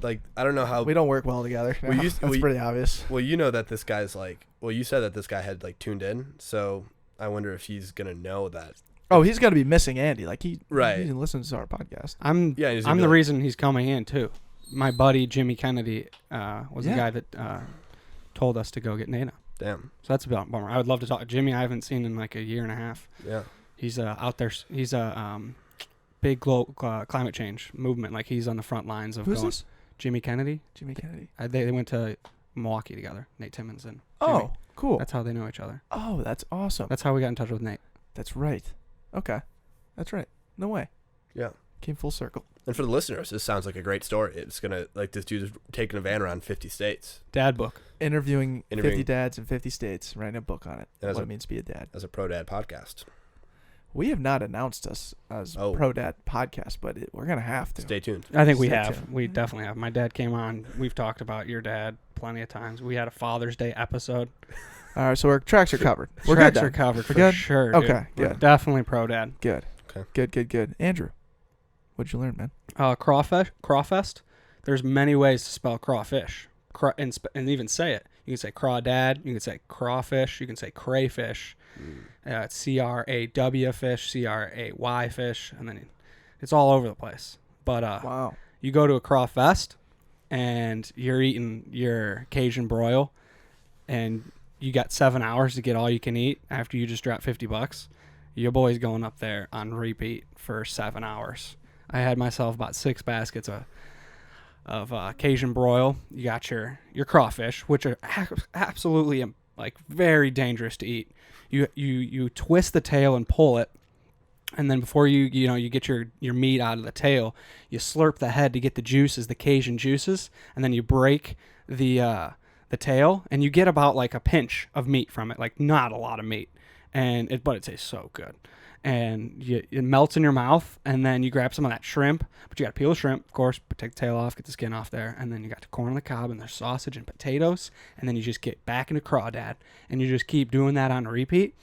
Like, I don't know how. We don't work well together. Well, No, you- that's well, you- pretty obvious. Well, you know that this guy's like. Well, you said that this guy had like tuned in, so I wonder if he's gonna know that. Oh, he's gonna be missing Andy. Like he Right. listens to our podcast. Yeah, he's gonna I'm be the like- reason he's coming in too. My buddy Jimmy Kennedy was the Yeah. guy that told us to go get Nana. Damn. So that's a bummer. I would love to talk. Jimmy, I haven't seen in like a year and a half. Yeah. He's out there. He's a big climate change movement. Like he's on the front lines of Who's going. this? Jimmy Kennedy. Jimmy Kennedy. They went to Milwaukee together. Nate Timmons and Oh, Jimmy. cool. That's how they know each other. Oh, that's awesome. That's how we got in touch with Nate. That's right. Okay, that's right. No way. Yeah. Came full circle. And for the listeners, this sounds like a great story. It's gonna like this dude's taking a van around 50 states Dad book. Interviewing 50 Interviewing- dads in 50 states, writing a book on it. And as What a- it means to be a dad. as a pro dad podcast. We have not announced us as Oh. Pro Dad Podcast, but we're gonna have to. Stay tuned. I think we Stay have. tuned. We definitely have. My dad came on. We've talked about your dad plenty of times. We had a Father's Day episode. All right, so our tracks are covered. We're Tracks good. are then. covered for good? sure. Okay, dude. We're good. definitely pro dad. Good. Okay. Good. Andrew, what'd you learn, man? Crawfest. There's many ways to spell crawfish, and even say it. You can say crawdad. You can say crawfish. You can say crayfish. It's CRAW fish, CRAY fish, and then it's all over the place. But Wow. you go to a crawfest, and you're eating your Cajun broil, and you got 7 hours to get all you can eat after you just dropped $50. Your boy's going up there on repeat for 7 hours. I had myself about 6 baskets of Cajun broil. You got your crawfish, which are absolutely like very dangerous to eat. You twist the tail and pull it, and then before you get your meat out of the tail, you slurp the head to get the juices, the Cajun juices, and then you break the tail, and you get about like a pinch of meat from it, like not a lot of meat, but it tastes so good. And it melts in your mouth, and then you grab some of that shrimp, but you got to peel the shrimp, of course, but take the tail off, get the skin off there, and then you got the corn on the cob, and there's sausage and potatoes, and then you just get back into crawdad, and you just keep doing that on repeat,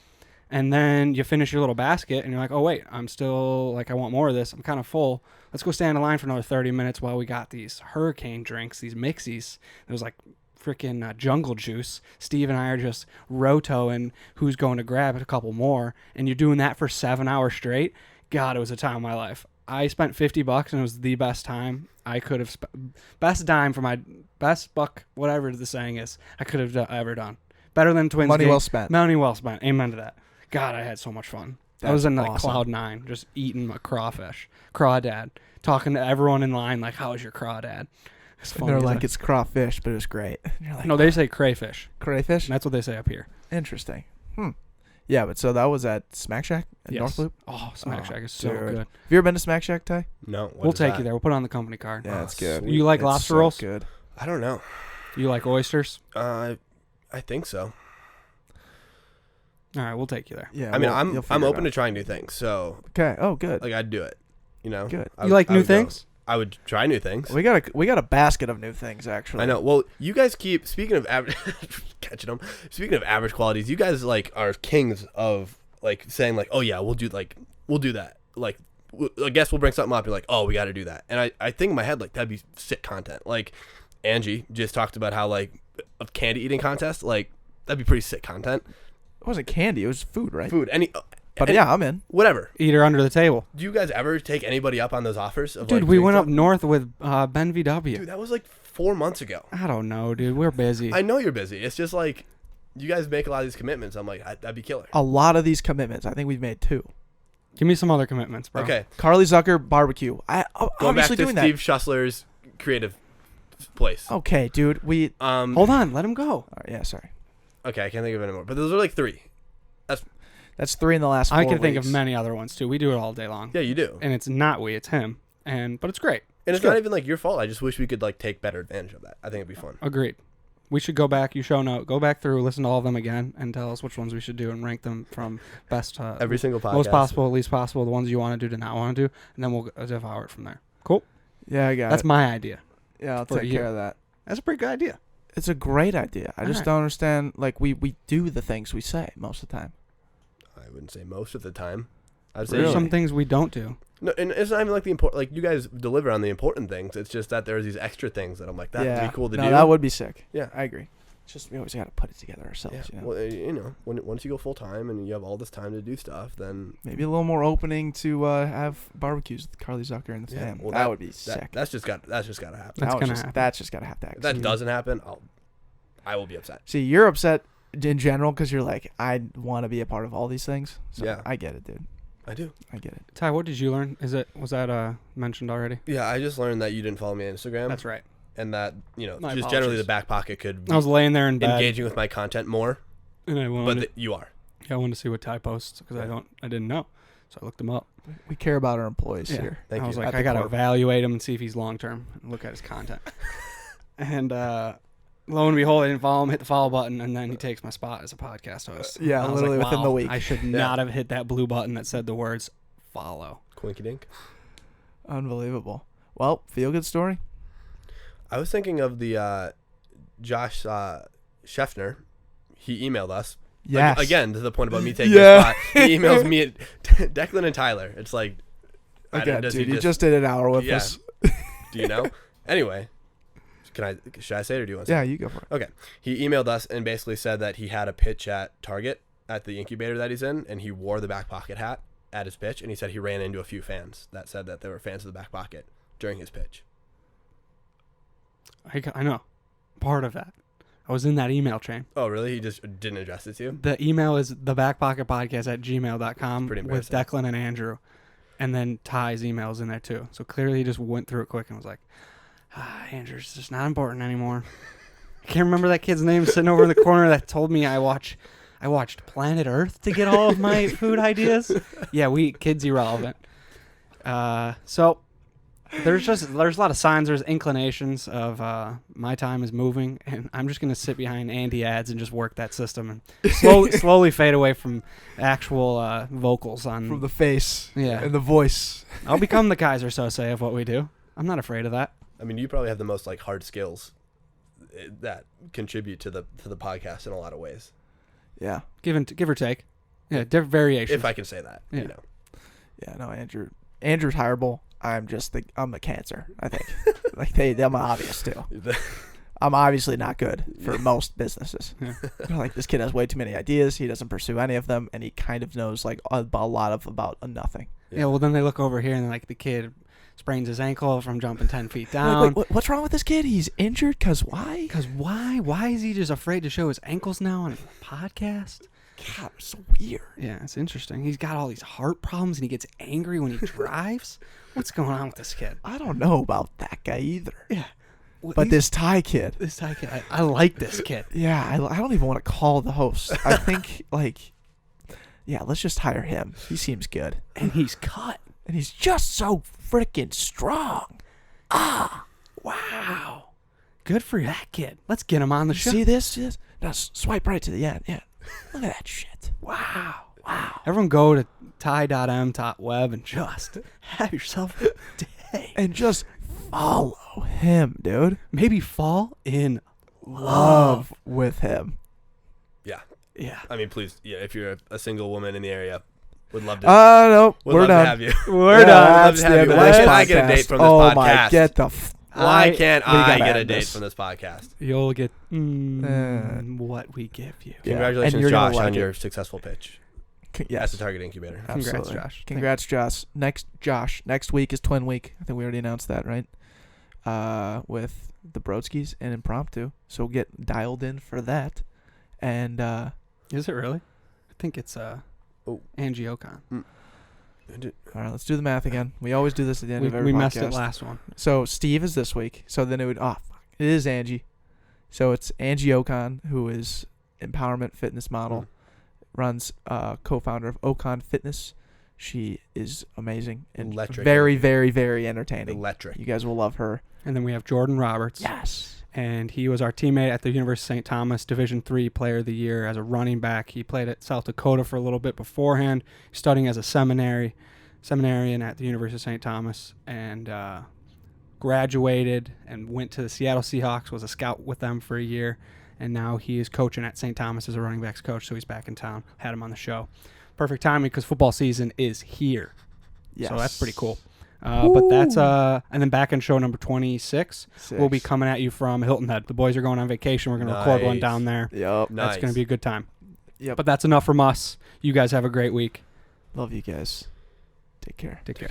and then you finish your little basket, and you're like, oh wait, I'm still, like, I want more of this, I'm kind of full, let's go stand in line for another 30 minutes while we got these hurricane drinks, these mixies. It was like freaking jungle juice. Steve and I are just rotoing who's going to grab a couple more, and you're doing that for 7 hours straight. God, it was a time of my life. I spent $50 and it was the best time I could have best dime for my best buck, whatever the saying is, I could have ever done. Better than Twins Money game. well spent. Money well spent. Amen to that. God, I had so much fun. I That's was in like awesome. cloud nine, just eating my crawfish, crawdad, talking to everyone in line like, "How was your crawdad?" It's And funny they're as like, that. it's crawfish, but it was great. And you're like, No, they say crayfish. crayfish? And that's what they say up here. Interesting. Yeah, but so that was at Smack Shack at Yes. North Loop? Oh, Smack Oh, Shack is so dude. good. Have you ever been to Smack Shack, Ty? No. what We'll is take that? you there. We'll put it on the company card. Yeah, it's Oh, good. sweet. You like It's lobster so rolls? good. I don't know. You like oysters? I think so. All right, we'll take you there. Yeah. I mean, well, you'll I'm figure it open to out. trying new things. So Okay. Oh, good. like I'd do it. You know. Good. I You would- like I new would go. things? I would try new things. We got a basket of new things actually. I know. Well, you guys keep speaking of average, catching them. Speaking of average qualities, you guys like are kings of like saying like, oh yeah, we'll do that. Like, I guess we'll bring something up. You're like, oh, we got to do that. And I think in my head, like, that'd be sick content. Like, Angie just talked about how, like, a candy eating contest, like, that'd be pretty sick content. It wasn't candy. It was food, right? Food. But yeah, I'm in. Whatever. Eat her under the table. Do you guys ever take anybody up on those offers? Of, Dude, like, we doing went up stuff? north with Ben VW. Dude, that was like 4 months ago. I don't know, dude. We're busy. I know you're busy. It's just like, you guys make a lot of these commitments. I'm like, that'd be killer. A lot of these commitments. I think we've made 2. Give me some other commitments, bro. Okay. Carly Zucker barbecue. Going back Obviously to doing Steve Schussler's creative place. that. Okay, dude. Hold on. Let him go. All right, yeah, sorry. Okay, I can't think of any more. But those are like 3. That's 3 in the last 4 I can think of weeks. many other ones, too. We do it all day long. Yeah, you do. And it's not we, it's him. But it's great. And it's not even like your fault. I just wish we could like take better advantage of that. I think it'd be fun. Agreed. We should go back. You show note. Go back through, listen to all of them again, and tell us which ones we should do and rank them from best to Every single podcast. most possible, least possible, the ones you want to do, to not want to do, and then we'll devour it from there. Cool. Yeah, I got That's it. my idea. Yeah, I'll for take you. care of that. That's a pretty good idea. It's a great idea. I just Alright. don't understand. Like, we do the things we say most of the time. I wouldn't say most of the time. I'd There's say Really? some things we don't do. no, and it's not even like the important. Like you guys deliver on the important things. It's just that there's these extra things that I'm like, that'd yeah. be cool to no, do. that would be sick. Yeah. I agree. It's just we always got to put it together Yeah. ourselves. You know? Well, once you go full time and you have all this time to do stuff, then Maybe a little more opening to have barbecues with Carly Zucker and the Yeah, fam. well, that would be sick. that's just got to happen. That's That would gonna just- happen. That's just got to have to If happen. that doesn't happen, I will be upset. See, you're upset in general because you're like, I want to be a part of all these things. So Yeah. I get it, dude. I do. I get it. Ty, what did you learn? Was that mentioned already? Yeah, I just learned that you didn't follow me on Instagram. That's right. And that My just generally apologies. the back pocket could I was laying there in bed, engaging with my content more, and I but wanted, you are. I wanted to see what Ty posts because Yeah. I didn't know, so I looked him up. We care about our employees Yeah. here. Thank I was you. like, At I the gotta core. evaluate him and see if he's long term and look at his content. And lo and behold, I didn't follow him, hit the follow button, and then he takes my spot as a podcast host. Yeah, I was literally like, within the wow, week. I should not have hit that blue button that said the words follow. Quinky dink. Unbelievable. Well, feel good story. I was thinking of the Josh Scheffner. He emailed us. Yes. Again, to the point about me taking Yeah. his spot. He emails me at Declan and Tyler. It's like, Again, does dude, he you just did an hour with Yeah. us. do you know? Anyway, should I say it or do you want to say Yeah, it? you go for it. Okay. He emailed us and basically said that he had a pitch at Target at the incubator that he's in, and he wore the back pocket hat at his pitch, and he said he ran into a few fans that said that they were fans of the back pocket during his pitch. I know. Part of that. I was in that email chain. Oh, really? He just didn't address it to you? The email is thebackpocketpodcast@gmail.com Pretty with embarrassing. Declan and Andrew. And then Ty's email's in there too. So clearly he just went through it quick and was like, Andrew's just not important anymore. I can't remember that kid's name sitting over in the corner that told me I watched Planet Earth to get all of my food ideas. Yeah, kids irrelevant. So there's a lot of signs, there's inclinations of my time is moving, and I'm just gonna sit behind Andy ads and just work that system and slowly fade away from actual vocals on From the face yeah. and the voice. I'll become the Kaiser Sose of what we do. I'm not afraid of that. I mean, you probably have the most like hard skills that contribute to the podcast in a lot of ways. Yeah. Give or take. Yeah, different variations. If I can say that, Yeah. you know. Yeah, no, Andrew's hireable. I'm a cancer, I think. Like I'm obvious too. I'm obviously not good for most businesses. Yeah. Like this kid has way too many ideas. He doesn't pursue any of them, and he kind of knows like a lot about nothing. Yeah, well then they look over here and like the kid sprains his ankle from jumping 10 feet down. Wait, what's wrong with this kid? He's injured. Cause why? Because why? Why is he just afraid to show his ankles now on a podcast? God, it's so weird. Yeah, it's interesting. He's got all these heart problems and he gets angry when he drives. What's going on with this kid? I don't know about that guy either. Yeah. But this Thai kid. This Thai kid, I like this kid. Yeah, I don't even want to call the host. I think yeah, let's just hire him. He seems good, And he's cut. and he's just so freaking strong. Wow. Good for that kid. Let's get him on the show. See this? Now swipe right to the end. Yeah. Look at that shit. Wow. Everyone go to Ty.m.web and just have yourself a day. And just follow him, dude. Maybe fall in Love with him. Yeah. Yeah. I mean, please, yeah, if you're a single woman in the area, would love to. No, would we're love done. to have you. We're Yeah, done. that's Love to the have end you. of Why this can't I get a podcast. date from this Oh podcast? my, get the. Why can't we gotta I get a end date this. from this podcast? You'll get what we give you. Yeah. Congratulations, And you're gonna Josh, on like your it. successful pitch. Yes. That's the Target Incubator. Congrats, Absolutely. Josh. Congrats, Josh. Next week is Twin Week. I think we already announced that, right? With the Brodskis and Impromptu. So get dialed in for that. And Is it really? I think it's Angie Ocon. all right, let's do the math again. We always do this at the end of every We podcast. messed it last one. So Steve is this week. So then it would it is Angie. So it's Angie Ocon, who is empowerment fitness model, runs co-founder of Ocon Fitness. She is amazing and Electric. very, very, very entertaining. Electric. You guys will love her. And then we have Jordan Roberts. Yes. And he was our teammate at the University of St. Thomas, Division III Player of the Year as a running back. He played at South Dakota for a little bit beforehand, studying as a seminarian at the University of St. Thomas, and graduated and went to the Seattle Seahawks, was a scout with them for a year, and now he is coaching at St. Thomas as a running backs coach, so he's back in town. Had him on the show. Perfect timing because football season is here. Yes. So that's pretty cool. But that's and then back in show number 26, we'll be coming at you from Hilton Head. The boys are going on vacation. We're going to record one down there. Yep. Nice. That's going to be a good time. Yep. But that's enough from us. You guys have a great week. Love you guys. Take care. Take care.